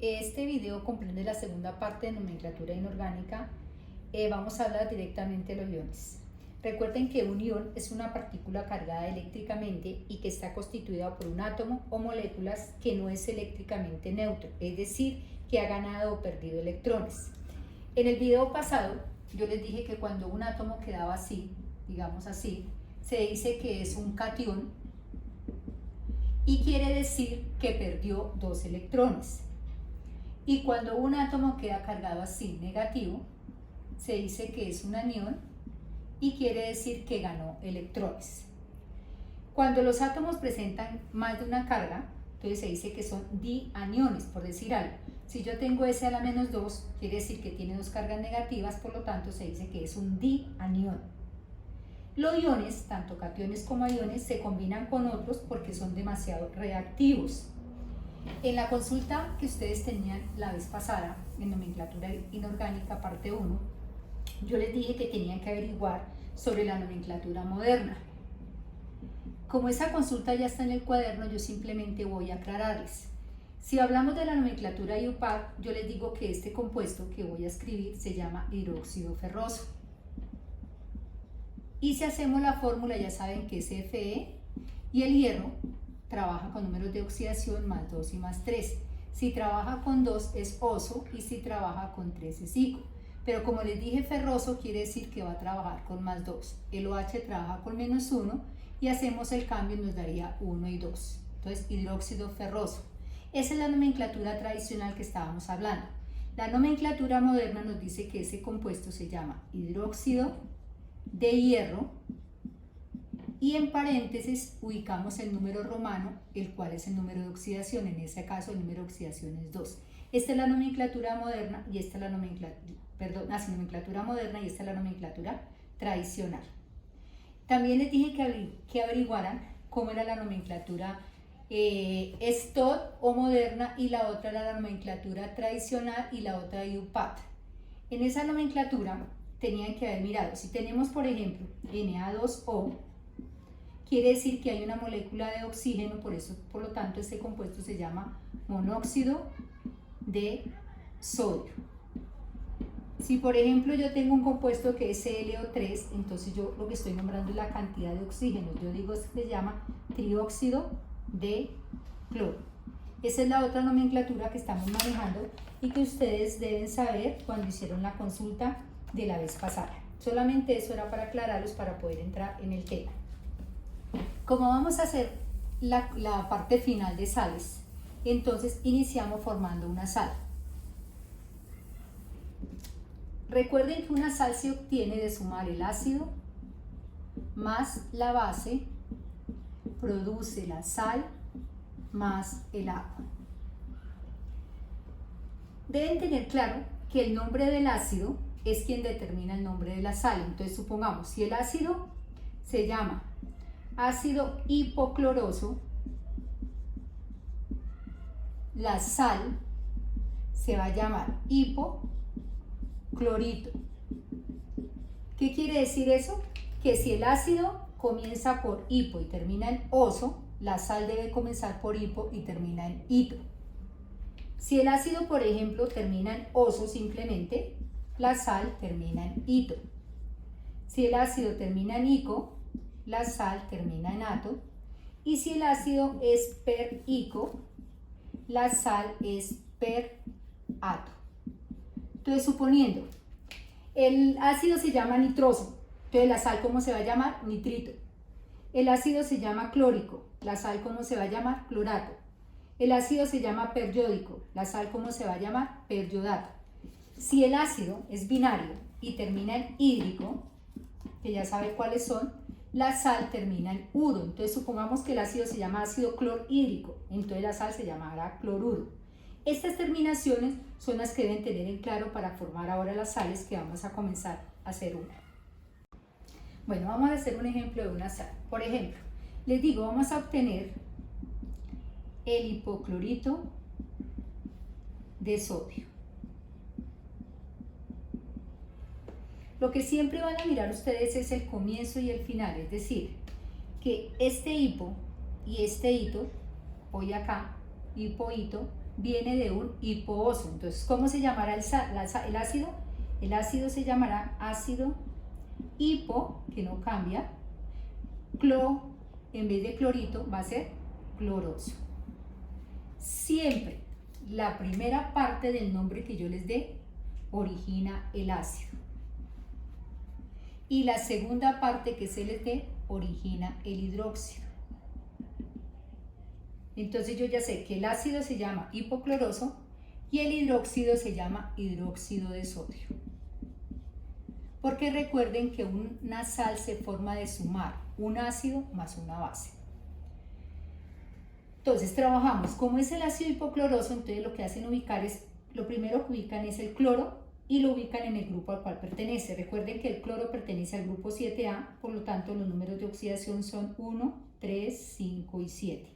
Este video comprende la segunda parte de nomenclatura inorgánica. Vamos a hablar directamente de los iones. Recuerden que un ion es una partícula cargada eléctricamente y que está constituida por un átomo o moléculas que no es eléctricamente neutro, es decir, que ha ganado o perdido electrones. En el video pasado yo les dije que cuando un átomo quedaba así, digamos así, se dice que es un catión y quiere decir que perdió dos electrones. Y cuando un átomo queda cargado así, negativo, se dice que es un anión y quiere decir que ganó electrones. Cuando los átomos presentan más de una carga, entonces se dice que son dianiones, por decir algo. Si yo tengo S a la menos 2, quiere decir que tiene dos cargas negativas, por lo tanto se dice que es un dianión. Los iones, tanto cationes como aniones, se combinan con otros porque son demasiado reactivos. En la consulta que ustedes tenían la vez pasada, en nomenclatura inorgánica parte 1, yo les dije que tenían que averiguar sobre la nomenclatura moderna. Como esa consulta ya está en el cuaderno, yo simplemente voy a aclararles. Si hablamos de la nomenclatura IUPAC, yo les digo que este compuesto que voy a escribir se llama hidróxido ferroso. Y si hacemos la fórmula, ya saben que es Fe, y el hierro trabaja con números de oxidación más 2 y más 3. Si trabaja con 2 es oso y si trabaja con 3 es ico. Pero como les dije, ferroso quiere decir que va a trabajar con más 2. El OH trabaja con menos 1 y hacemos el cambio y nos daría 1 y 2. Entonces, hidróxido ferroso. Esa es la nomenclatura tradicional que estábamos hablando. La nomenclatura moderna nos dice que ese compuesto se llama hidróxido de hierro y en paréntesis ubicamos el número romano, el cual es el número de oxidación. En ese caso el número de oxidación es 2. Esta es la nomenclatura moderna y esta es la nomenclatura moderna y esta es la nomenclatura tradicional. También les dije que averiguaran cómo era la nomenclatura STOD o moderna, y la otra era la nomenclatura tradicional y la otra IUPAC. En esa nomenclatura tenían que haber mirado, si tenemos por ejemplo Na2O, quiere decir que hay una molécula de oxígeno, por lo tanto este compuesto se llama monóxido de sodio. Si por ejemplo yo tengo un compuesto que es ClO3, entonces yo lo que estoy nombrando es la cantidad de oxígeno. Yo digo que se llama trióxido de cloro. Esa es la otra nomenclatura que estamos manejando y que ustedes deben saber cuando hicieron la consulta de la vez pasada. Solamente eso era para aclararlos, para poder entrar en el tema. Como vamos a hacer la parte final de sales, entonces iniciamos formando una sal. Recuerden que una sal se obtiene de sumar el ácido más la base, produce la sal más el agua. Deben tener claro que el nombre del ácido es quien determina el nombre de la sal. Entonces supongamos, si el ácido se llama ácido hipocloroso, la sal se va a llamar hipoclorito. ¿Qué quiere decir eso? Que si el ácido comienza por hipo y termina en oso, la sal debe comenzar por hipo y termina en ito. Si el ácido, por ejemplo, termina en oso simplemente, la sal termina en ito. Si el ácido termina en ico, la sal termina en ato. Y si el ácido es per-ico, la sal es per-ato. Entonces, suponiendo, el ácido se llama nitroso, entonces la sal, ¿cómo se va a llamar? Nitrito. El ácido se llama clórico, la sal, ¿cómo se va a llamar? Clorato. El ácido se llama periódico, la sal, ¿cómo se va a llamar? Periodato. Si el ácido es binario y termina en hídrico, que ya sabe cuáles son, la sal termina en uro. Entonces supongamos que el ácido se llama ácido clorhídrico, entonces la sal se llamará cloruro. Estas terminaciones son las que deben tener en claro para formar ahora las sales que vamos a comenzar a hacer una. Bueno, vamos a hacer un ejemplo de una sal. Por ejemplo, les digo, vamos a obtener el hipoclorito de sodio. Lo que siempre van a mirar ustedes es el comienzo y el final, es decir, que este hipo y este hito, voy acá, hipo, hito, viene de un hipooso. Entonces, ¿cómo se llamará el ácido? El ácido se llamará ácido hipo, que no cambia, en vez de clorito va a ser cloroso. Siempre la primera parte del nombre que yo les dé origina el ácido. Y la segunda parte que se les dé origina el hidróxido. Entonces yo ya sé que el ácido se llama hipocloroso y el hidróxido se llama hidróxido de sodio. Porque recuerden que una sal se forma de sumar un ácido más una base. Entonces trabajamos, como es el ácido hipocloroso, entonces lo que hacen ubicar es, lo primero que ubican es el cloro y lo ubican en el grupo al cual pertenece. Recuerden que el cloro pertenece al grupo 7A, por lo tanto los números de oxidación son 1, 3, 5 y 7.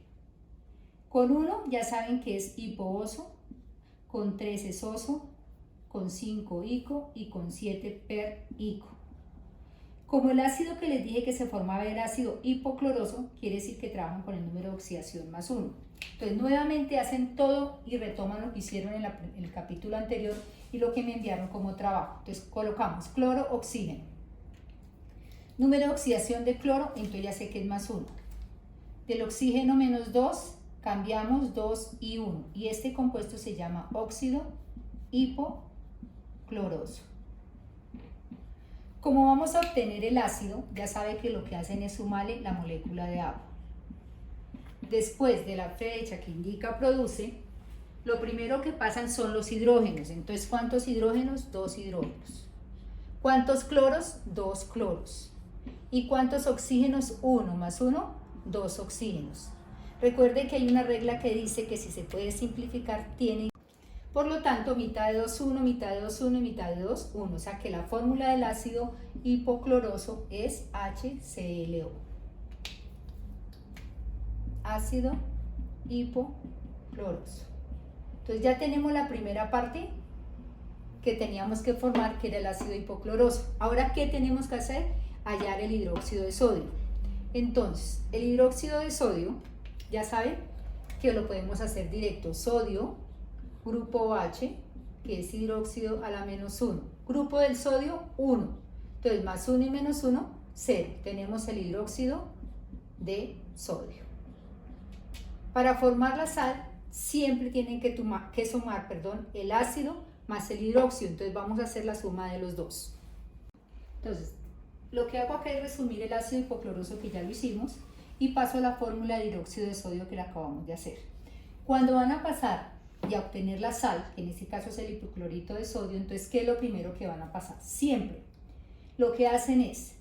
Con 1 ya saben que es hipooso, con 3 es oso, con 5 ico y con 7 perico. Como el ácido que les dije que se formaba el ácido hipocloroso, quiere decir que trabajan con el número de oxidación más 1. Entonces nuevamente hacen todo y retoman lo que hicieron en el capítulo anterior y lo que me enviaron como trabajo. Entonces colocamos cloro, oxígeno. Número de oxidación de cloro, entonces ya sé que es más 1. Del oxígeno menos 2, cambiamos 2 y 1. Y este compuesto se llama óxido hipocloroso. Como vamos a obtener el ácido, ya sabe que lo que hacen es sumarle la molécula de agua. Después de la flecha que indica produce, lo primero que pasan son los hidrógenos. Entonces, ¿cuántos hidrógenos? 2 hidrógenos. ¿Cuántos cloros? 2 cloros. ¿Y cuántos oxígenos? 1 más 1, 2 oxígenos. Recuerde que hay una regla que dice que si se puede simplificar, tiene. Por lo tanto, mitad de 2, 1, mitad de 2, 1 y mitad de 2, 1. O sea que la fórmula del ácido hipocloroso es HClO. Ácido hipocloroso. Entonces ya tenemos la primera parte que teníamos que formar, que era el ácido hipocloroso. Ahora, ¿qué tenemos que hacer? Hallar el hidróxido de sodio. Entonces, el hidróxido de sodio, ya saben que lo podemos hacer directo. Sodio, grupo H, que es hidróxido a la menos 1. Grupo del sodio, 1. Entonces, más 1 y menos 1, 0. Tenemos el hidróxido de sodio. Para formar la sal, siempre tienen que sumar el ácido más el hidróxido. Entonces, vamos a hacer la suma de los dos. Entonces, lo que hago acá es resumir el ácido hipocloroso, que ya lo hicimos, y paso a la fórmula de hidróxido de sodio que la acabamos de hacer. Cuando van a pasar y a obtener la sal, que en este caso es el hipoclorito de sodio, entonces, ¿qué es lo primero que van a pasar? Siempre lo que hacen es,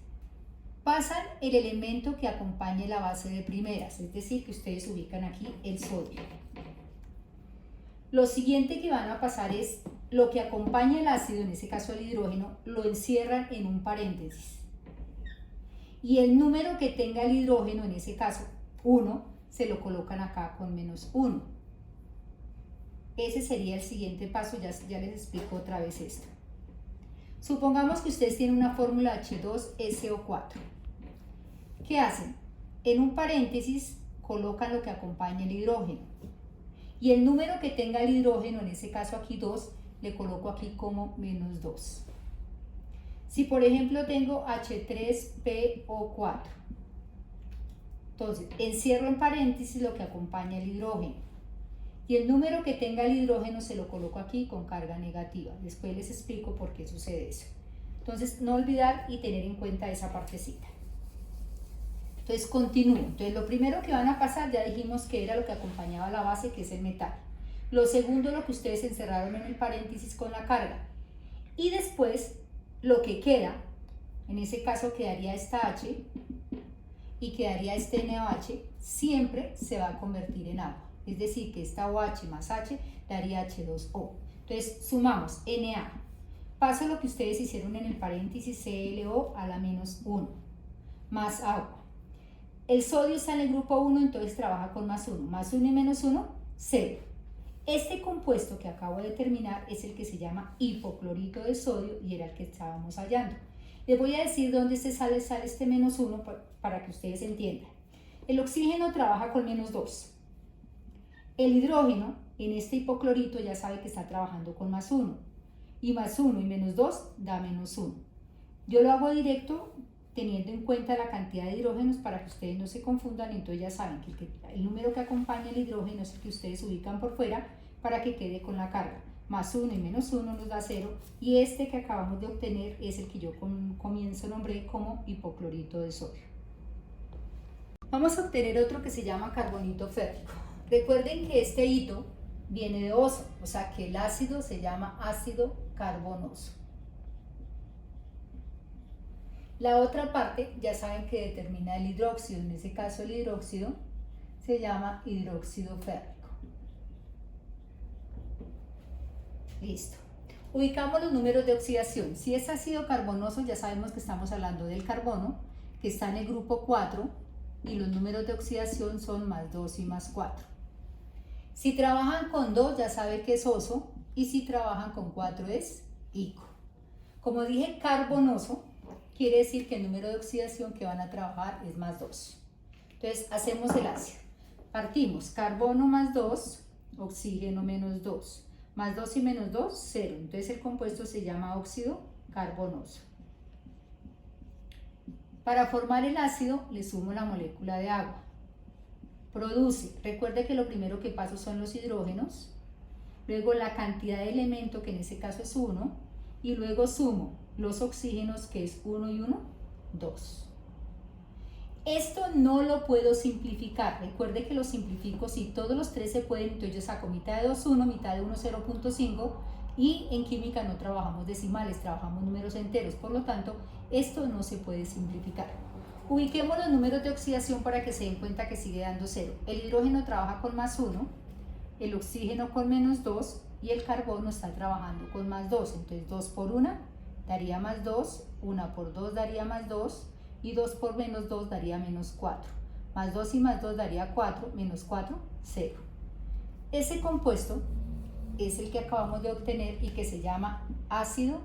pasan el elemento que acompañe la base de primeras, es decir, que ustedes ubican aquí el sodio. Lo siguiente que van a pasar es, lo que acompaña el ácido, en este caso el hidrógeno, lo encierran en un paréntesis. Y el número que tenga el hidrógeno, en ese caso 1, se lo colocan acá con menos 1. Ese sería el siguiente paso, ya les explico otra vez esto. Supongamos que ustedes tienen una fórmula H2SO4. ¿Qué hacen? En un paréntesis colocan lo que acompaña el hidrógeno. Y el número que tenga el hidrógeno, en ese caso aquí 2, le coloco aquí como menos 2. Si por ejemplo tengo H3PO4, entonces encierro en paréntesis lo que acompaña el hidrógeno. Y el número que tenga el hidrógeno se lo coloco aquí con carga negativa. Después les explico por qué sucede eso. Entonces, no olvidar y tener en cuenta esa partecita. Entonces, continúo. Entonces, lo primero que van a pasar, ya dijimos que era lo que acompañaba la base, que es el metal. Lo segundo, lo que ustedes encerraron en el paréntesis con la carga. Y después, lo que queda, en ese caso quedaría esta H y quedaría este NaOH, siempre se va a convertir en agua. Es decir, que esta OH más H daría H2O. Entonces, sumamos Na. Paso lo que ustedes hicieron en el paréntesis, ClO a la menos 1, más agua. El sodio está en el grupo 1, entonces trabaja con más 1. Más 1 y menos 1, 0. Este compuesto que acabo de terminar es el que se llama hipoclorito de sodio y era el que estábamos hallando. Les voy a decir dónde sale este menos 1 para que ustedes entiendan. El oxígeno trabaja con menos 2. El hidrógeno en este hipoclorito ya sabe que está trabajando con más 1. Y más 1 y menos 2 da menos 1. Yo lo hago directo teniendo en cuenta la cantidad de hidrógenos para que ustedes no se confundan. Entonces ya saben que el número que acompaña el hidrógeno es el que ustedes ubican por fuera para que quede con la carga. Más 1 y menos 1 nos da 0. Y este que acabamos de obtener es el que yo comienzo nombré como hipoclorito de sodio. Vamos a obtener otro que se llama carbonito férrico. Recuerden que este hito viene de oso, o sea que el ácido se llama ácido carbonoso. La otra parte ya saben que determina el hidróxido, en ese caso el hidróxido se llama hidróxido férrico. Listo. Ubicamos los números de oxidación. Si es ácido carbonoso ya sabemos que estamos hablando del carbono, que está en el grupo 4, y los números de oxidación son más 2 y más 4. Si trabajan con 2 ya sabe que es oso, y si trabajan con 4 es ico. Como dije carbonoso, quiere decir que el número de oxidación que van a trabajar es más 2. Entonces hacemos el ácido. Partimos, carbono más 2, oxígeno menos 2. Más 2 y menos 2, 0. Entonces el compuesto se llama óxido carbonoso. Para formar el ácido le sumo la molécula de agua. Produce, recuerde que lo primero que paso son los hidrógenos, luego la cantidad de elemento que en ese caso es 1 y luego sumo los oxígenos que es 1 y 1, 2. Esto no lo puedo simplificar, recuerde que lo simplifico si todos los tres se pueden, entonces yo saco mitad de 2, 1, mitad de 1, 0.5 y en química no trabajamos decimales, trabajamos números enteros, por lo tanto esto no se puede simplificar. Ubiquemos los números de oxidación para que se den cuenta que sigue dando 0. El hidrógeno trabaja con más 1, el oxígeno con menos 2 y el carbono está trabajando con más 2. Entonces 2 por 1 daría más 2, 1 por 2 daría más 2 y 2 por menos 2 daría menos 4. Más 2 y más 2 daría 4, menos 4, 0. Ese compuesto es el que acabamos de obtener y que se llama ácido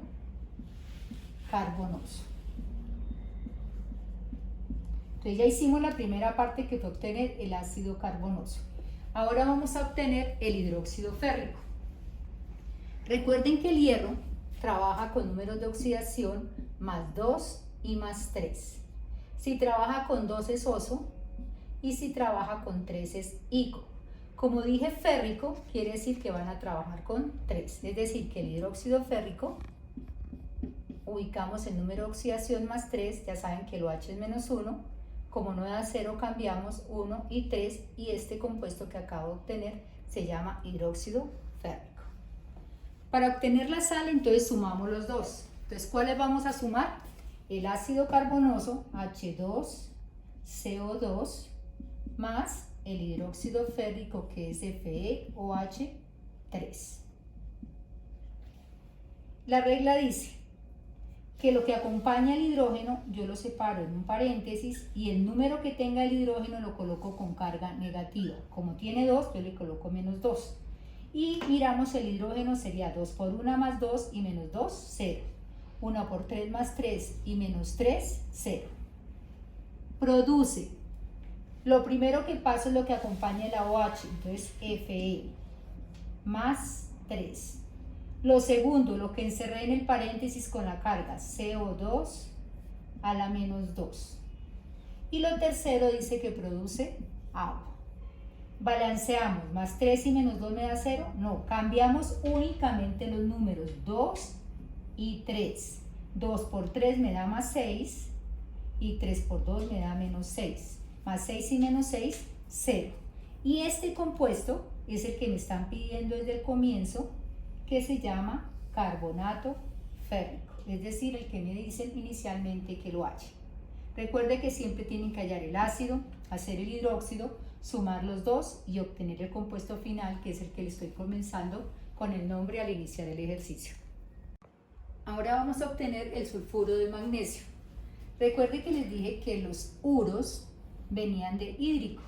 carbonoso. Entonces ya hicimos la primera parte que fue obtener el ácido carbonoso. Ahora vamos a obtener el hidróxido férrico. Recuerden que el hierro trabaja con números de oxidación más 2 y más 3. Si trabaja con 2 es oso y si trabaja con 3 es ico. Como dije férrico, quiere decir que van a trabajar con 3. Es decir, que el hidróxido férrico, ubicamos el número de oxidación más 3, ya saben que el OH es menos 1. Como no da 0 cambiamos 1 y 3 y este compuesto que acabo de obtener se llama hidróxido férrico. Para obtener la sal entonces sumamos los dos. Entonces ¿cuáles vamos a sumar? El ácido carbonoso H2CO2 más el hidróxido férrico que es FeOH3. La regla dice que lo que acompaña el hidrógeno yo lo separo en un paréntesis y el número que tenga el hidrógeno lo coloco con carga negativa. Como tiene 2, yo le coloco menos 2. Y miramos el hidrógeno sería 2 por 1 más 2 y menos 2, 0. 1 por 3 más 3 y menos 3, 0. Produce. Lo primero que pasa es lo que acompaña el OH, entonces Fe más 3. Lo segundo, lo que encerré en el paréntesis con la carga, CO2 a la menos 2. Y lo tercero dice que produce agua. Balanceamos, más 3 y menos 2 me da 0. No, cambiamos únicamente los números 2 y 3. 2 por 3 me da más 6 y 3 por 2 me da menos 6. Más 6 y menos 6, 0. Y este compuesto es el que me están pidiendo desde el comienzo, que se llama carbonato férrico, es decir, el que me dicen inicialmente que lo hay. Recuerde que siempre tienen que hallar el ácido, hacer el hidróxido, sumar los dos y obtener el compuesto final, que es el que le estoy comenzando con el nombre al iniciar el ejercicio. Ahora vamos a obtener el sulfuro de magnesio. Recuerde que les dije que los uros venían de hídrico,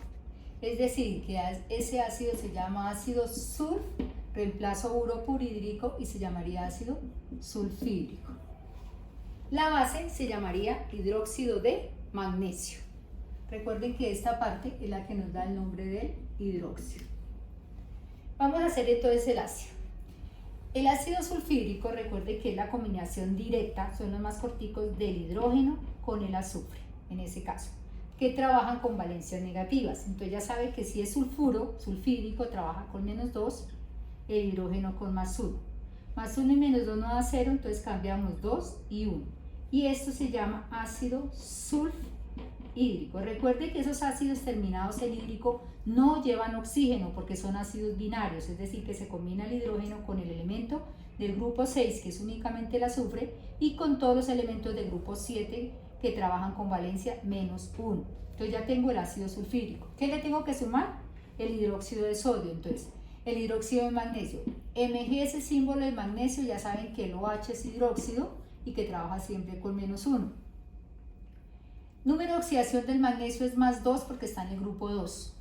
es decir, que ese ácido se llama ácido sulf, reemplazo uro por hídrico y se llamaría ácido sulfídrico. La base se llamaría hidróxido de magnesio. Recuerden que esta parte es la que nos da el nombre del hidróxido. Vamos a hacer entonces el ácido. El ácido sulfídrico, recuerde que es la combinación directa, son los más corticos del hidrógeno con el azufre, en ese caso, que trabajan con valencias negativas. Entonces ya sabe que si es sulfuro, sulfídrico, trabaja con -2, el hidrógeno con +1. +1 y -2 no da 0, entonces cambiamos 2 y 1. Y esto se llama ácido sulfhídrico. Recuerde que esos ácidos terminados en hídrico no llevan oxígeno porque son ácidos binarios, es decir, que se combina el hidrógeno con el elemento del grupo 6, que es únicamente el azufre, y con todos los elementos del grupo 7 que trabajan con valencia -1. Entonces ya tengo el ácido sulfídrico. ¿Qué le tengo que sumar? El hidróxido de sodio. Entonces, el hidróxido de magnesio. Mg es el símbolo del magnesio, ya saben que el OH es hidróxido y que trabaja siempre con -1. Número de oxidación del magnesio es +2 porque está en el grupo 2.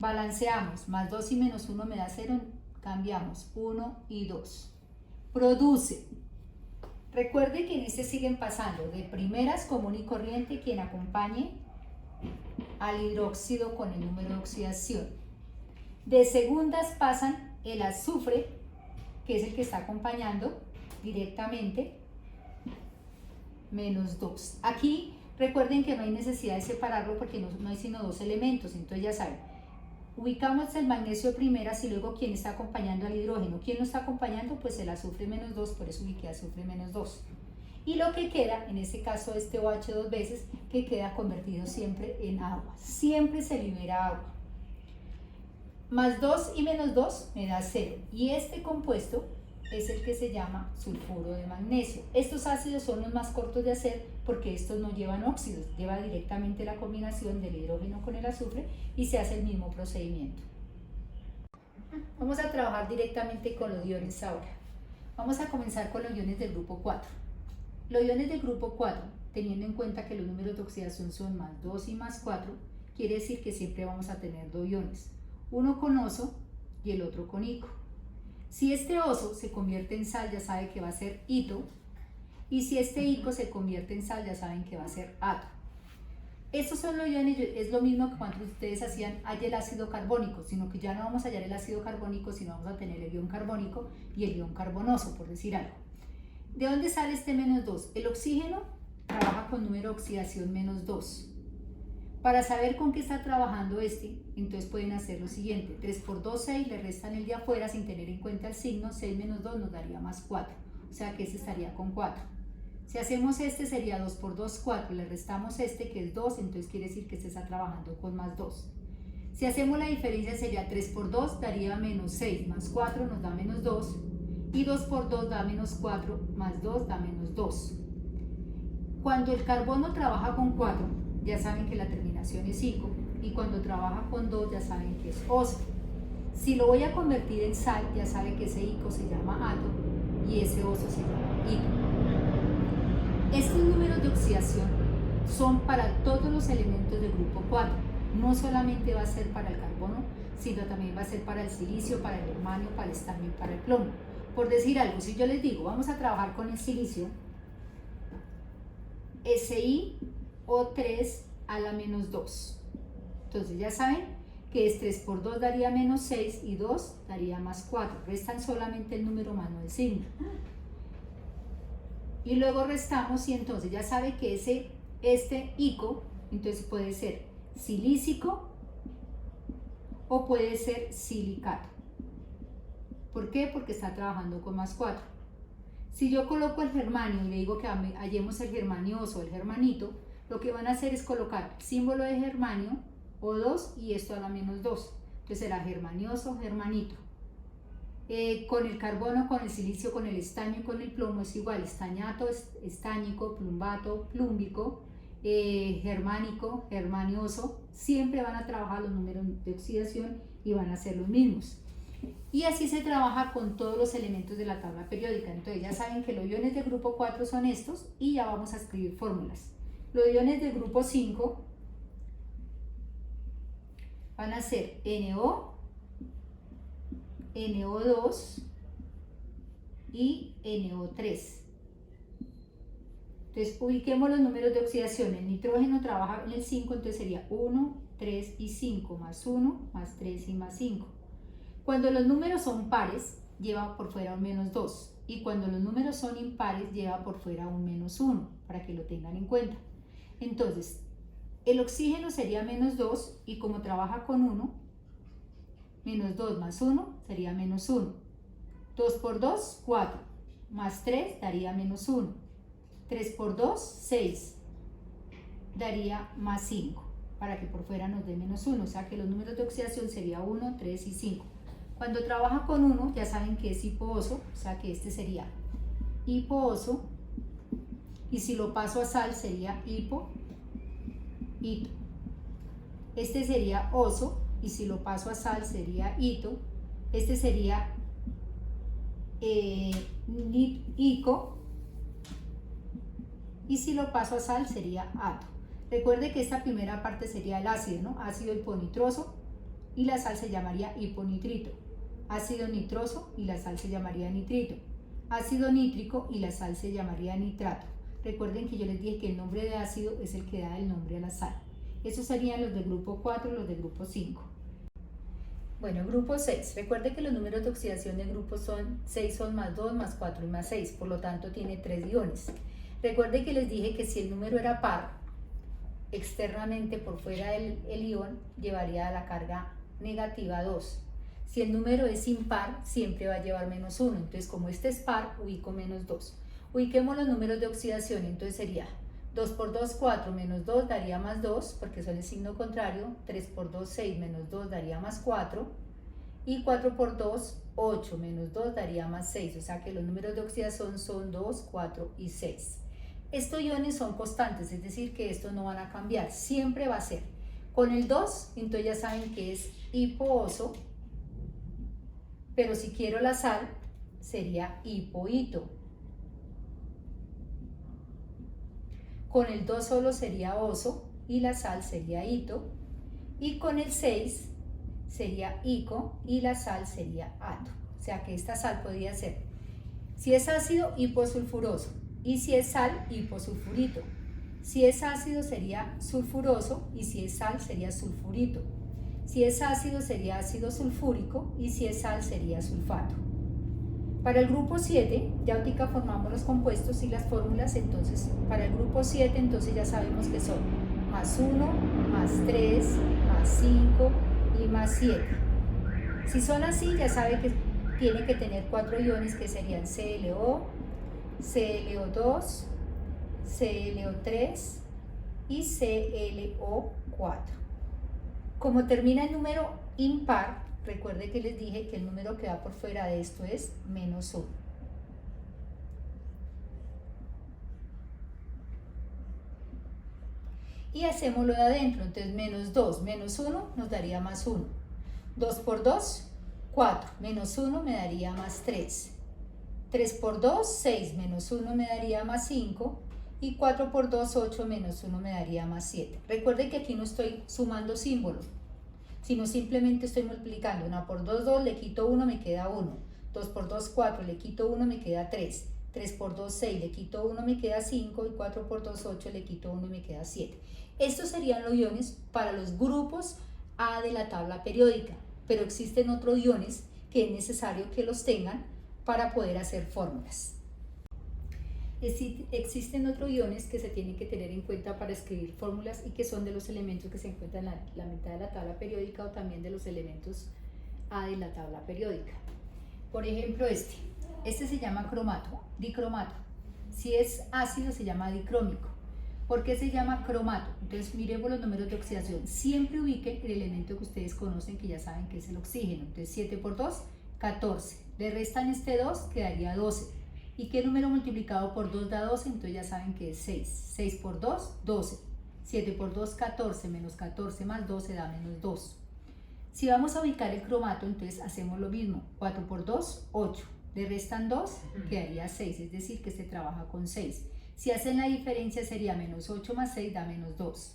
Balanceamos, +2 y -1 me da 0, cambiamos 1 y 2. Produce. Recuerde que en este siguen pasando de primeras común y corriente quien acompañe al hidróxido con el número de oxidación. De segundas pasan el azufre, que es el que está acompañando directamente, -2. Aquí recuerden que no hay necesidad de separarlo porque no hay sino dos elementos, entonces ya saben. Ubicamos el magnesio de primeras y luego quién está acompañando al hidrógeno. ¿Quién lo está acompañando? Pues el azufre -2, por eso ubiqué azufre -2. Y lo que queda, en este caso este OH dos veces, que queda convertido siempre en agua. Siempre se libera agua. +2 y -2 me da 0. Y este compuesto es el que se llama sulfuro de magnesio. Estos ácidos son los más cortos de hacer porque estos no llevan óxidos, lleva directamente la combinación del hidrógeno con el azufre y se hace el mismo procedimiento. Vamos a trabajar directamente con los iones ahora. Vamos a comenzar con los iones del grupo 4. Los iones del grupo 4, teniendo en cuenta que los números de oxidación son +2 y +4, quiere decir que siempre vamos a tener dos iones, uno con oso y el otro con ico. Si este oso se convierte en sal, ya sabe que va a ser ito, y si este ico se convierte en sal, ya saben que va a ser ato. Estos son los iones, es lo mismo que cuando ustedes hacían halla el ácido carbónico, sino que ya no vamos a hallar el ácido carbónico, sino vamos a tener el ion carbónico y el ion carbonoso, por decir algo. ¿De dónde sale este -2? El oxígeno trabaja con número de oxidación -2. Para saber con qué está trabajando este, entonces pueden hacer lo siguiente: 3 por 2, 6, le restan el de afuera sin tener en cuenta el signo, 6 menos 2 nos daría +4, o sea que este estaría con 4. Si hacemos este sería 2 por 2, 4, le restamos este que es 2, entonces quiere decir que este está trabajando con +2. Si hacemos la diferencia sería 3 por 2, daría -6, +4 nos da -2, y 2 por 2 da -4, +2 da -2. Cuando el carbono trabaja con 4, ya saben que la terminación es ico, y cuando trabaja con 2 ya saben que es oso. Si lo voy a convertir en sal, ya saben que ese ico se llama ato y ese oso se llama ico. Estos números de oxidación son para todos los elementos del grupo 4, no solamente va a ser para el carbono, sino también va a ser para el silicio, para el germanio, para el estaño y para el plomo. Por decir algo, si yo les digo, vamos a trabajar con el silicio, SiO3 a la -2. Entonces ya saben que es 3 por 2 daría -6 y 2 daría +4. Restan solamente el número más, no el signo. Y luego restamos y entonces ya sabe que este ico, entonces puede ser silícico o puede ser silicato. ¿Por qué? Porque está trabajando con +4. Si yo coloco el germanio y le digo que hallemos el germanioso o el germanito, lo que van a hacer es colocar símbolo de germanio, O2, y esto a la -2. Entonces será germanioso, germanito. Con el carbono, con el silicio, con el estaño y con el plomo es igual: estañato, estáñico, plumbato, plúmbico, germánico, germanioso. Siempre van a trabajar los números de oxidación y van a ser los mismos. Y así se trabaja con todos los elementos de la tabla periódica. Entonces ya saben que los iones del grupo 4 son estos y ya vamos a escribir fórmulas. Los iones del grupo 5 van a ser NO, NO2 y NO3. Entonces ubiquemos los números de oxidación. El nitrógeno trabaja en el 5, entonces sería 1, 3 y 5, +1, +3 y +5. Cuando los números son pares, lleva por fuera un menos 2. Y cuando los números son impares, lleva por fuera un menos 1, para que lo tengan en cuenta. Entonces, el oxígeno sería menos 2 y como trabaja con 1, menos 2 más 1 sería menos 1. 2 por 2, 4. Más 3 daría menos 1. 3 por 2, 6. Daría más 5, para que por fuera nos dé menos 1. O sea que los números de oxidación sería 1, 3 y 5. Cuando trabaja con 1, ya saben que es hipooso, o sea que este sería hipooso. Y si lo paso a sal sería hito. Este sería oso, y si lo paso a sal sería hito. Este sería ico, y si lo paso a sal sería ato. Recuerde que esta primera parte sería el ácido, ¿no? Ácido hiponitroso, y la sal se llamaría hiponitrito. Ácido nitroso y la sal se llamaría nitrito. Ácido nítrico y la sal se llamaría nitrato. Recuerden que yo les dije que el nombre de ácido es el que da el nombre a la sal. Esos serían los del grupo 4 y los del grupo 5. Bueno, grupo 6. Recuerde que los números de oxidación del grupo 6 son más 2, más 4 y más 6. Por lo tanto, tiene 3 iones. Recuerde que les dije que si el número era par, externamente por fuera el ion llevaría la carga negativa 2. Si el número es impar, siempre va a llevar menos 1. Entonces, como este es par, ubico menos 2. Ubiquemos los números de oxidación. Entonces sería 2 por 2, 4, menos 2 daría más 2, porque son el signo contrario. 3 por 2, 6, menos 2 daría más 4. Y 4 por 2, 8, menos 2 daría más 6. O sea que los números de oxidación son 2, 4 y 6. Estos iones son constantes, es decir, que estos no van a cambiar. Siempre va a ser. Con el 2, entonces ya saben que es hipooso. Pero si quiero la sal, sería hipohito. Con el 2 solo sería oso y la sal sería hito. Y con el 6 sería ico y la sal sería ato. O sea que esta sal podría ser, si es ácido, hiposulfuroso. Y si es sal, hiposulfurito. Si es ácido sería sulfuroso y si es sal sería sulfurito. Si es ácido sería ácido sulfúrico y si es sal sería sulfato. Para el grupo 7, ya ahorita formamos los compuestos y las fórmulas. Entonces para el grupo 7 entonces ya sabemos que son más 1, más 3, más 5 y más 7. Si son así, ya sabe que tiene que tener 4 iones que serían ClO, ClO2, ClO3 y ClO4. Como termina el número impar, recuerde que les dije que el número que va por fuera de esto es menos 1. Y hacemos lo de adentro, entonces menos 2, menos 1 nos daría más 1. 2 por 2, 4, menos 1 me daría más 3. 3 por 2, 6, menos 1 me daría más 5. Y 4 por 2, 8, menos 1 me daría más 7. Recuerden que aquí no estoy sumando símbolos, sino simplemente estoy multiplicando. 1 por 2, 2, le quito 1, me queda 1. 2 por 2, 4, le quito 1, me queda 3. 3 por 2, 6, le quito 1, me queda 5. Y 4 por 2, 8, le quito 1 y me queda 7. Estos serían los iones para los grupos A de la tabla periódica, pero existen otros iones que es necesario que los tengan para poder hacer fórmulas. Existen otros iones que se tienen que tener en cuenta para escribir fórmulas y que son de los elementos que se encuentran en la mitad de la tabla periódica o también de los elementos A de la tabla periódica. Por ejemplo, este se llama cromato, dicromato. Si es ácido se llama dicrómico. ¿Por qué se llama cromato? Entonces miremos los números de oxidación. Siempre ubiquen el elemento que ustedes conocen, que ya saben que es el oxígeno. Entonces 7 por 2, 14. Le restan este 2, quedaría 12. ¿Y qué número multiplicado por 2 da 12? Entonces ya saben que es 6. 6 por 2, 12. 7 por 2, 14. Menos 14 más 12 da menos 2. Si vamos a ubicar el cromato, entonces hacemos lo mismo. 4 por 2, 8. Le restan 2, quedaría 6. Es decir, que se trabaja con 6. Si hacen la diferencia sería menos 8 más 6 da menos 2.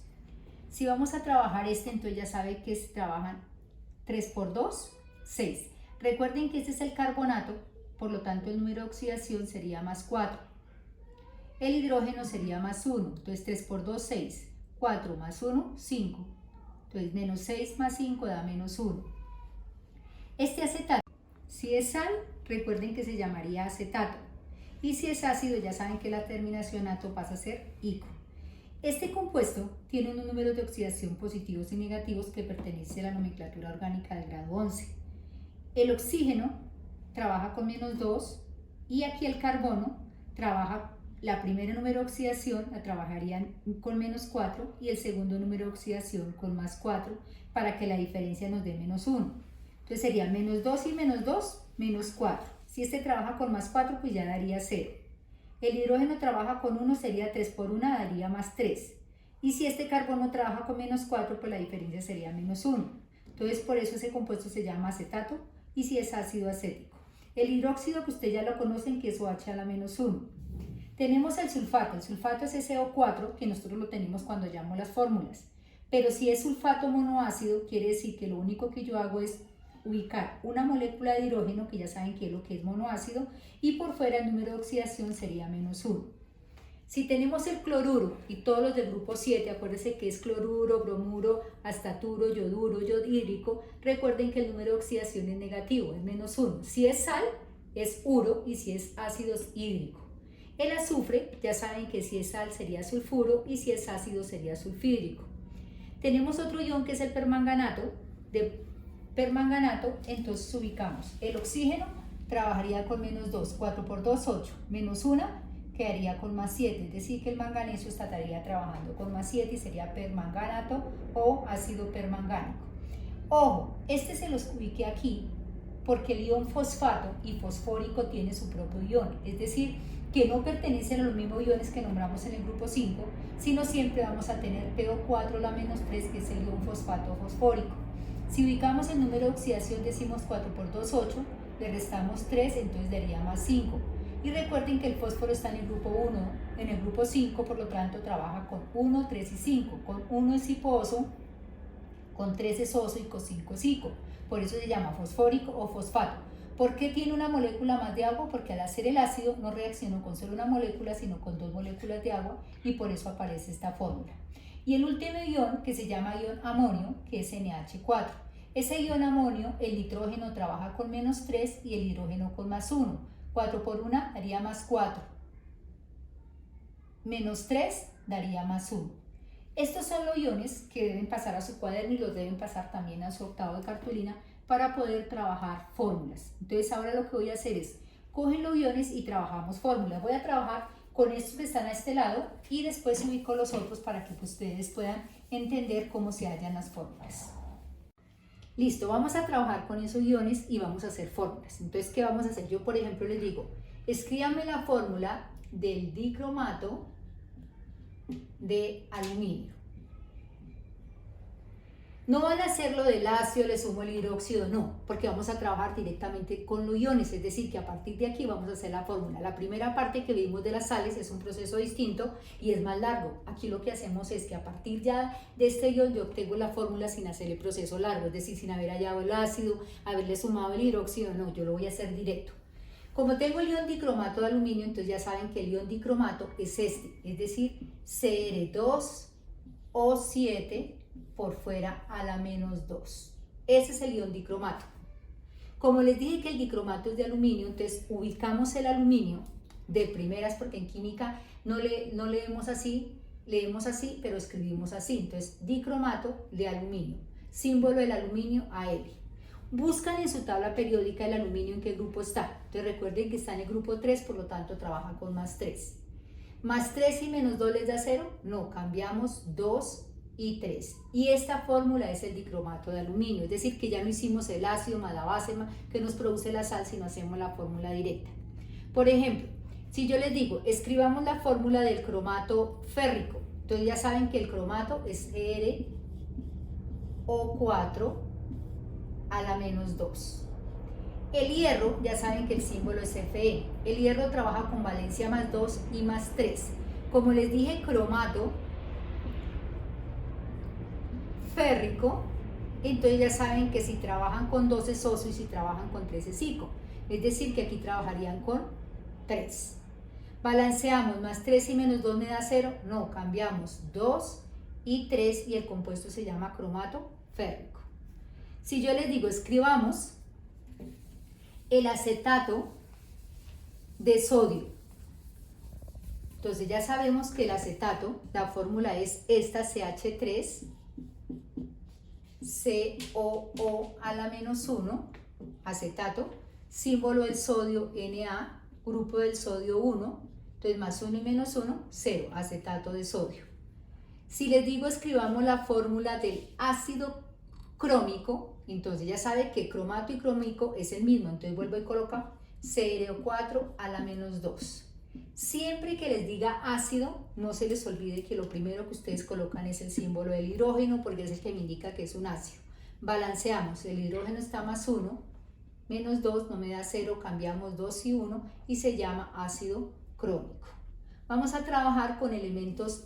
Si vamos a trabajar entonces ya saben que se trabajan 3 por 2, 6. Recuerden que este es el carbonato, por lo tanto el número de oxidación sería más 4. El hidrógeno sería más 1, entonces 3 por 2, 6. 4 más 1, 5. Entonces menos 6 más 5 da menos 1. Este acetato, si es sal, recuerden que se llamaría acetato. Y si es ácido, ya saben que la terminación ato pasa a ser ico. Este compuesto tiene unos números de oxidación positivos y negativos que pertenecen a la nomenclatura orgánica del grado 11. El oxígeno trabaja con -2 y aquí el carbono trabaja, la primera número de oxidación la trabajarían con -4 y el segundo número de oxidación con +4 para que la diferencia nos dé -1. Entonces sería -2 y -2, -4. Si este trabaja con +4, pues ya daría 0. El hidrógeno trabaja con 1, sería 3 por 1, daría +3. Y si este carbono trabaja con -4, pues la diferencia sería -1. Entonces por eso ese compuesto se llama acetato y si es ácido acético. El hidróxido, que ustedes ya lo conocen, que es OH a la -1. Tenemos el sulfato es SO4, que nosotros lo tenemos cuando hallamos las fórmulas. Pero si es sulfato monoácido, quiere decir que lo único que yo hago es ubicar una molécula de hidrógeno, que ya saben que es lo que es monoácido, y por fuera el número de oxidación sería -1. Si tenemos el cloruro y todos los del grupo 7, acuérdense que es cloruro, bromuro, astaturo, yoduro, yodhídrico, recuerden que el número de oxidación es negativo, es -1. Si es sal, es uro, y si es ácido, es hídrico. El azufre, ya saben que si es sal sería sulfuro y si es ácido sería sulfídrico. Tenemos otro ion que es el permanganato. De permanganato, entonces ubicamos el oxígeno, trabajaría con -2, 4 por 2, 8, -1 quedaría con +7, es decir que el manganeso estaría trabajando con +7 y sería permanganato o ácido permangánico. Ojo, este se los ubiqué aquí porque el ion fosfato y fosfórico tiene su propio ion, es decir, que no pertenecen a los mismos iones que nombramos en el grupo 5, sino siempre vamos a tener PO4 la -3, que es el ion fosfato fosfórico. Si ubicamos el número de oxidación, decimos 4 por 2, 8, le restamos 3, entonces daría +5. Y recuerden que el fósforo está en el grupo 1, en el grupo 5, por lo tanto trabaja con 1, 3 y 5. Con 1 es hiposo, con 3 es oso y con 5 es ico. Por eso se llama fosfórico o fosfato. ¿Por qué tiene una molécula más de agua? Porque al hacer el ácido no reaccionó con solo una molécula, sino con 2 moléculas de agua, y por eso aparece esta fórmula. Y el último ion, que se llama ion amonio, que es NH4. Ese ion amonio, el nitrógeno trabaja con -3 y el hidrógeno con +1. 4 por 1 daría +4. -3 daría +1. Estos son los iones que deben pasar a su cuaderno y los deben pasar también a su octavo de cartulina para poder trabajar fórmulas. Entonces ahora lo que voy a hacer es, cogen los iones y trabajamos fórmulas. Voy a trabajar con estos que están a este lado y después ubico los otros para que ustedes puedan entender cómo se hallan las fórmulas. Listo, vamos a trabajar con esos iones y vamos a hacer fórmulas. Entonces, ¿qué vamos a hacer? Yo, por ejemplo, les digo, escríbanme la fórmula del dicromato de aluminio. No van a hacerlo del ácido, le sumo el hidróxido, no, porque vamos a trabajar directamente con los iones, es decir, que a partir de aquí vamos a hacer la fórmula. La primera parte que vimos de las sales es un proceso distinto y es más largo. Aquí lo que hacemos es que a partir ya de este ion yo obtengo la fórmula sin hacer el proceso largo, es decir, sin haber hallado el ácido, haberle sumado el hidróxido, no, yo lo voy a hacer directo. Como tengo el ion dicromato de aluminio, entonces ya saben que el ion dicromato es este, es decir, Cr2O7 por fuera a la -2. Ese es el ion dicromato. Como les dije que el dicromato es de aluminio, entonces ubicamos el aluminio de primeras, porque en química no leemos así, leemos así, pero escribimos así. Entonces, dicromato de aluminio, símbolo del aluminio Al. Buscan en su tabla periódica el aluminio en qué grupo está. Entonces recuerden que está en el grupo 3, por lo tanto trabaja con +3. ¿+3 y -2 les da 0? No, cambiamos 2 y 3. Y esta fórmula es el dicromato de aluminio, es decir, que ya no hicimos el ácido más la base que nos produce la sal, sino hacemos la fórmula directa. Por ejemplo, si yo les digo, escribamos la fórmula del cromato férrico, entonces ya saben que el cromato es RO4 a la -2. El hierro, ya saben que el símbolo es Fe. El hierro trabaja con valencia +2 y +3. Como les dije, cromato férrico, entonces ya saben que si trabajan con 2 es oso y si trabajan con 3 es ico. Es decir, que aquí trabajarían con 3. Balanceamos, +3 y -2 me da 0. No, cambiamos 2 y 3 y el compuesto se llama cromato férrico. Si yo les digo, escribamos el acetato de sodio. Entonces ya sabemos que el acetato, la fórmula es esta, CH3, COO a la -1, acetato, símbolo del sodio Na, grupo del sodio 1, entonces más 1 y menos 1, 0, acetato de sodio. Si les digo escribamos la fórmula del ácido crómico, entonces ya sabe que cromato y crómico es el mismo, entonces vuelvo y coloco CrO4 a la -2. Siempre que les diga ácido, no se les olvide que lo primero que ustedes colocan es el símbolo del hidrógeno, porque es el que me indica que es un ácido. Balanceamos, el hidrógeno está más 1, menos 2 no me da 0, cambiamos 2 y 1 y se llama ácido crómico. Vamos a trabajar con elementos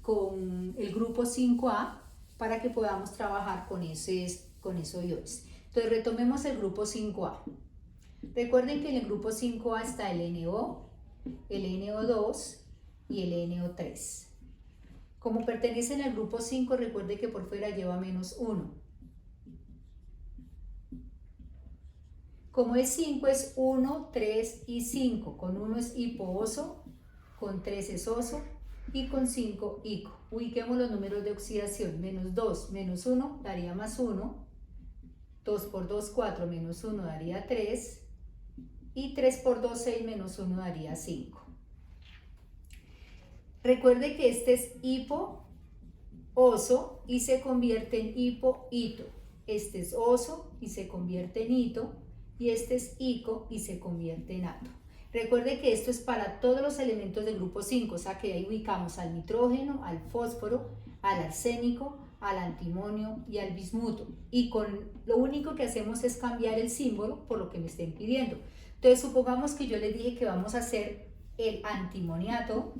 con el grupo 5A para que podamos trabajar con esos iones. Entonces retomemos el grupo 5A. Recuerden que en el grupo 5A está el NO, el NO2 y el NO3. Como pertenecen al grupo 5, recuerde que por fuera lleva menos 1. Como es 5 es 1, 3 y 5. Con 1 es hipooso, con 3 es oso y con 5 ico. Ubiquemos los números de oxidación. Menos 2 menos 1 daría más 1. 2 por 2, 4 menos 1 daría 3. Y 3 por 2, 6 menos 1 daría 5. Recuerde que este es hipo, oso y se convierte en hipo, hito. Este es oso y se convierte en hito. Y este es ico y se convierte en ato. Recuerde que esto es para todos los elementos del grupo 5, o sea que ahí ubicamos al nitrógeno, al fósforo, al arsénico, al antimonio y al bismuto. Y lo único que hacemos es cambiar el símbolo por lo que me estén pidiendo. Entonces supongamos que yo les dije que vamos a hacer el antimoniato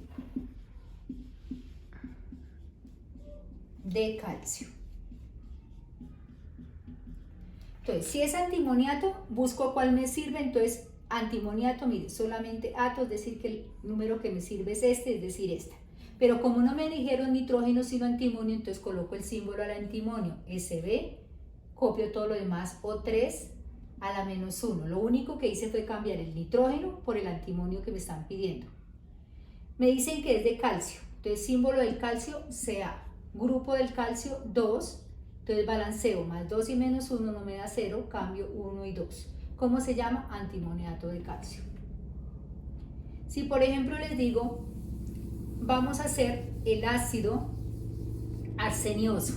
de calcio. Entonces, si es antimoniato, busco cuál me sirve. Entonces, antimoniato, mire, solamente ato, es decir, que el número que me sirve es este, es decir, esta. Pero como no me dijeron nitrógeno, sino antimonio, entonces coloco el símbolo al antimonio, Sb, copio todo lo demás, O3 a la -1. Lo único que hice fue cambiar el nitrógeno por el antimonio que me están pidiendo. Me dicen que es de calcio, entonces símbolo del calcio, Ca, grupo del calcio, 2, entonces balanceo, más 2 y menos 1 no me da 0, cambio 1 y 2. ¿Cómo se llama? Antimoniato de calcio. Si por ejemplo les digo, vamos a hacer el ácido arsenioso.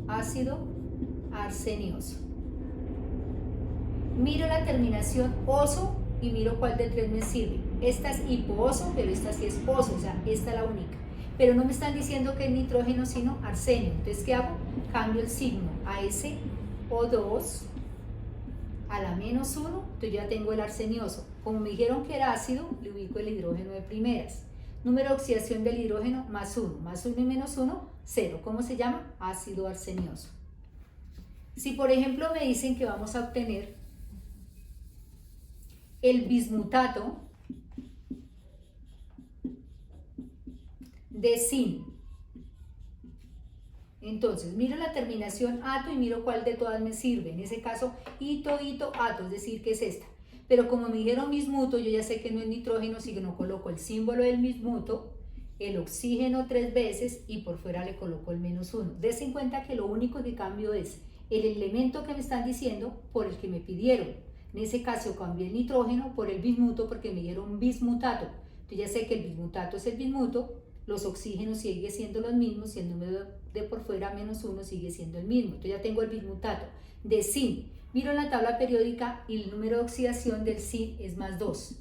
Ácido arsenioso. Miro la terminación oso y miro cuál de tres me sirve. Esta es hipooso, pero esta sí es oso, o sea, esta es la única. Pero no me están diciendo que es nitrógeno, sino arsenio. Entonces, ¿qué hago? Cambio el signo a SO2 a la -1, entonces ya tengo el arsenioso. Como me dijeron que era ácido, le ubico el hidrógeno de primeras. Número de oxidación del hidrógeno, más 1. Más 1 y menos 1, 0. ¿Cómo se llama? Ácido arsenioso. Si por ejemplo me dicen que vamos a obtener el bismutato de zinc, entonces miro la terminación ato y miro cuál de todas me sirve. En ese caso, ito, ito, ato, es decir, que es esta. Pero como me dijeron bismuto, yo ya sé que no es nitrógeno, sino coloco el símbolo del bismuto, el oxígeno 3 veces y por fuera le coloco el -1. Dense en cuenta que lo único que cambio es el elemento que me están diciendo por el que me pidieron. En ese caso cambié el nitrógeno por el bismuto porque me dieron bismutato. Entonces ya sé que el bismutato es el bismuto, los oxígenos siguen siendo los mismos y el número de por fuera -1 sigue siendo el mismo. Entonces ya tengo el bismutato de zinc. Miro en la tabla periódica y el número de oxidación del zinc es más 2.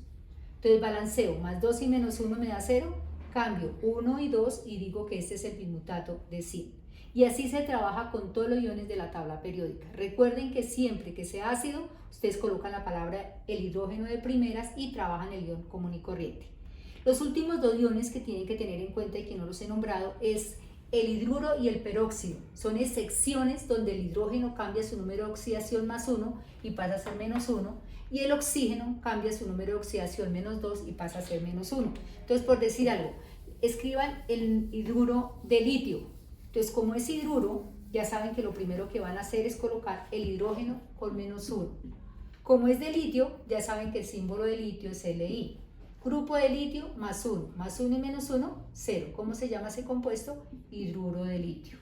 Entonces balanceo, más 2 y menos 1 me da 0, cambio 1 y 2 y digo que este es el bismutato de zinc. Y así se trabaja con todos los iones de la tabla periódica. Recuerden que siempre que sea ácido, ustedes colocan la palabra el hidrógeno de primeras y trabajan el ion común y corriente. Los últimos dos iones que tienen que tener en cuenta y que no los he nombrado es el hidruro y el peróxido. Son excepciones donde el hidrógeno cambia su número de oxidación más 1 y pasa a ser -1 y el oxígeno cambia su número de oxidación -2 y pasa a ser -1. Entonces, por decir algo, escriban el hidruro de litio. Entonces, como es hidruro, ya saben que lo primero que van a hacer es colocar el hidrógeno con -1. Como es de litio, ya saben que el símbolo de litio es Li. Grupo de litio más 1 y menos 1, 0. ¿Cómo se llama ese compuesto? Hidruro de litio.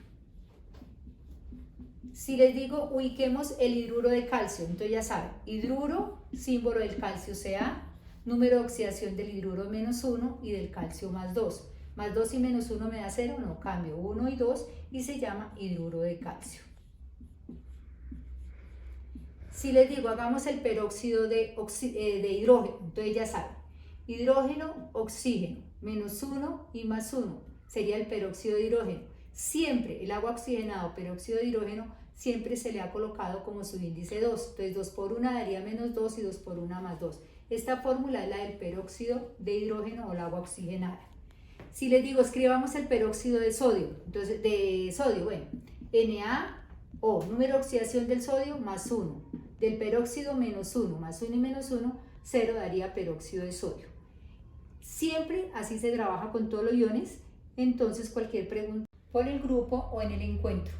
Si les digo, ubiquemos el hidruro de calcio, entonces ya saben, hidruro, símbolo del calcio Ca, número de oxidación del hidruro menos 1 y del calcio más 2. Más 2 y menos 1 me da 0, no, cambio 1 y 2 y se llama hidruro de calcio. Si les digo, hagamos el peróxido de hidrógeno, entonces ya saben, hidrógeno, oxígeno, menos 1 y más 1, sería el peróxido de hidrógeno. Siempre el agua oxigenada o peróxido de hidrógeno siempre se le ha colocado como su índice 2, entonces 2 por 1 daría menos 2 y 2 por 1 más 2. Esta fórmula es la del peróxido de hidrógeno o el agua oxigenada. Si les digo, escribamos el peróxido de sodio, entonces bueno, NaO, número de oxidación del sodio más 1, del peróxido menos 1, más 1 y menos 1, 0 daría peróxido de sodio. Siempre así se trabaja con todos los iones, entonces cualquier pregunta por el grupo o en el encuentro.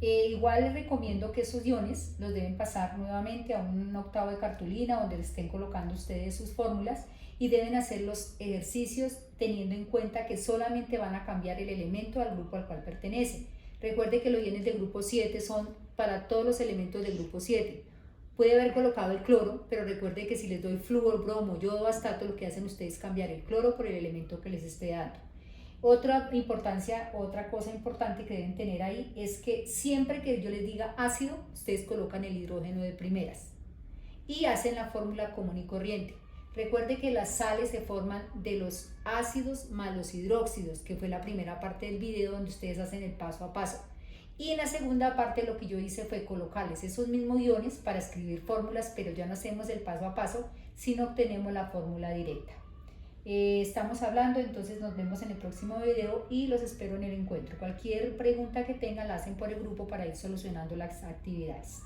Igual les recomiendo que esos iones los deben pasar nuevamente a un octavo de cartulina donde les estén colocando ustedes sus fórmulas y deben hacer los ejercicios teniendo en cuenta que solamente van a cambiar el elemento al grupo al cual pertenece. Recuerde que los iones del grupo 7 son para todos los elementos del grupo 7. Puede haber colocado el cloro, pero recuerde que si les doy flúor, bromo, yodo, astato, lo que hacen ustedes es cambiar el cloro por el elemento que les esté dando. Otra cosa importante que deben tener ahí es que siempre que yo les diga ácido, ustedes colocan el hidrógeno de primeras y hacen la fórmula común y corriente. Recuerde que las sales se forman de los ácidos más los hidróxidos, que fue la primera parte del video donde ustedes hacen el paso a paso. Y en la segunda parte lo que yo hice fue colocarles esos mismos iones para escribir fórmulas, pero ya no hacemos el paso a paso, sino obtenemos la fórmula directa. Estamos hablando, entonces nos vemos en el próximo video y los espero en el encuentro. Cualquier pregunta que tengan la hacen por el grupo para ir solucionando las actividades.